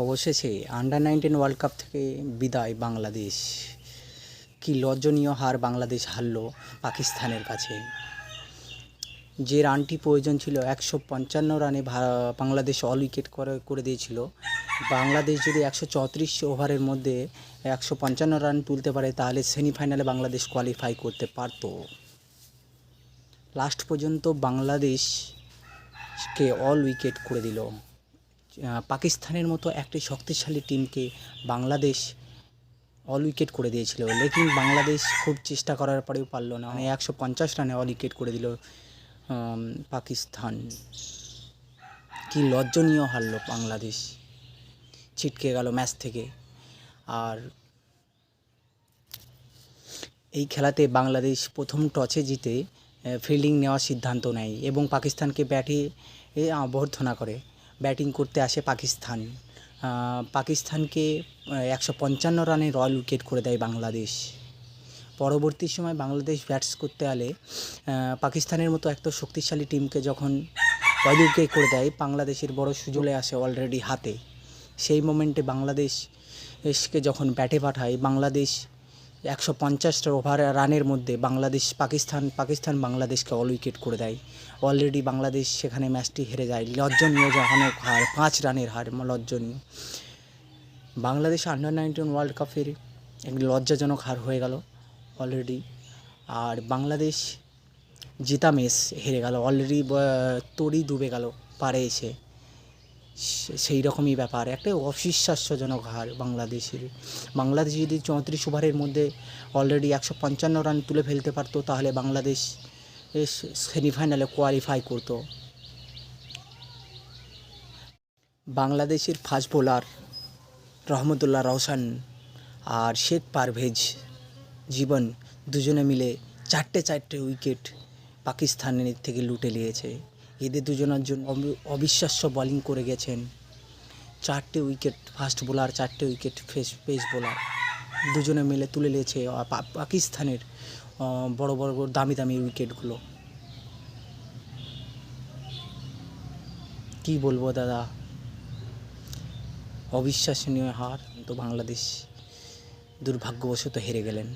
অবশেষে under-19 world cup থেকে বিদায় বাংলাদেশ। কি লজ্জনীয় হার বাংলাদেশ হারল পাকিস্তানের কাছে। যে রানটি প্রয়োজন ছিল 155 রানে বাংলাদেশ অল উইকেট করে দিয়েছিল। বাংলাদেশ যদি 134 ওভারের মধ্যে 155 রান তুলতে পারে তাহলে সেমিফাইনালে বাংলাদেশ কোয়ালিফাই করতে পারত। লাস্ট পর্যন্ত বাংলাদেশকে অল উইকেট করে দিল। পাকিস্তানের মতো একটি শক্তিশালী টিমকে বাংলাদেশ অল উইকেট করে দিয়েছিল, লেকিন বাংলাদেশ খুব চেষ্টা করার পরেও পারল না। 150 রানে অল উইকেট করে দিল পাকিস্তান। কি লজ্জনীয় হারল বাংলাদেশ, ছিটকে গেল ম্যাচ থেকে। আর এই খেলাতে বাংলাদেশ প্রথম টসে জিতে ফিল্ডিং নেওয়ার সিদ্ধান্ত নেয় এবং পাকিস্তানকে ব্যাটে অভ্যর্থনা করে। ব্যাটিং করতে আসে পাকিস্তানকে 155 রানে অল উইকেট করে দেয় বাংলাদেশ। পরবর্তী সময় বাংলাদেশ ব্যাটস করতে এলে পাকিস্তানের মতো একটা শক্তিশালী টিমকে যখন অল উইকেট করে দেয়, বাংলাদেশের বড় সুযোগে আসে অলরেডি হাতে। সেই মোমেন্টে বাংলাদেশকে যখন ব্যাটে পাঠায়, বাংলাদেশ 150 রানের মধ্যে পাকিস্তান বাংলাদেশকে অল উইকেট করে দেয়। অলরেডি বাংলাদেশ সেখানে ম্যাচটি হেরে যায়। লজ্জনীয় জনক হার, 5 রানের হার, লজ্জনীয়। বাংলাদেশ আন্ডার-19 ওয়ার্ল্ড কাপের একটি লজ্জাজনক হার হয়ে গেল অলরেডি। আর বাংলাদেশ জিতা ম্যাচ হেরে গেল, অলরেডি তরি ডুবে গেল পারে এসে। সেই রকমই ব্যাপার, একটা অবিশ্বাস্যজনক হার বাংলাদেশের। বাংলাদেশ যদি 34 ওভারের মধ্যে অলরেডি 155 রান তুলে ফেলতে পারতো তাহলে বাংলাদেশ সেমিফাইনালে কোয়ালিফাই করত। বাংলাদেশের ফাস্ট বোলার রহমতুল্লাহ রওশন আর শেখ পারভেজ জীবন দুজনে মিলে চারটে উইকেট পাকিস্তানের থেকে লুটে নিয়েছে। এদের দুজনের জন্য অবিশ্বাস্য বোলিং করে গেছেন। 4টে উইকেট ফাস্ট বোলার, 4টে উইকেট পেস বোলার দুজনে মিলে তুলে নিয়েছে পাকিস্তানের বড় দামি উইকেটগুলো। কি বলবো দাদা, অবিশ্বাসনীয় হার। তো বাংলাদেশ দুর্ভাগ্যবশত হেরে গেলেন।